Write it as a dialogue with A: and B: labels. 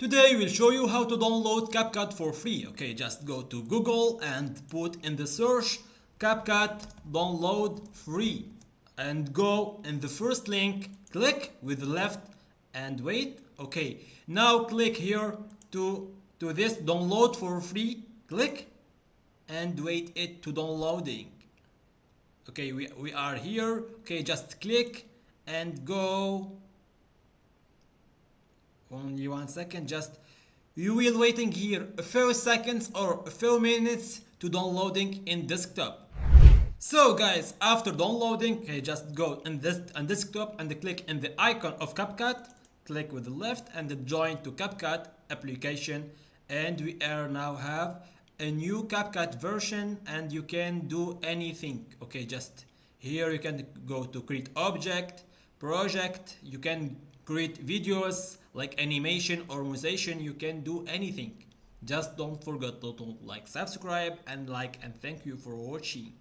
A: Today we'll show you how to download CapCut for free. Okay, just go to Google and put in the search CapCut download free and go in the first link, click with the left and wait. Okay, now click here to this download for free, click and wait it to downloading. Okay, we are here. Okay, just click and go. Only 1 second, just you will waiting here a few seconds or a few minutes to downloading in desktop. So guys, after downloading, okay, just go in this on desktop and click in the icon of CapCut, click with the left and join to CapCut application, and we are now have a new CapCut version and you can do anything. Okay, just here you can go to create object, project, you can create videos like animation or musician, you can do anything. Just don't forget to like, subscribe and like, and thank you for watching.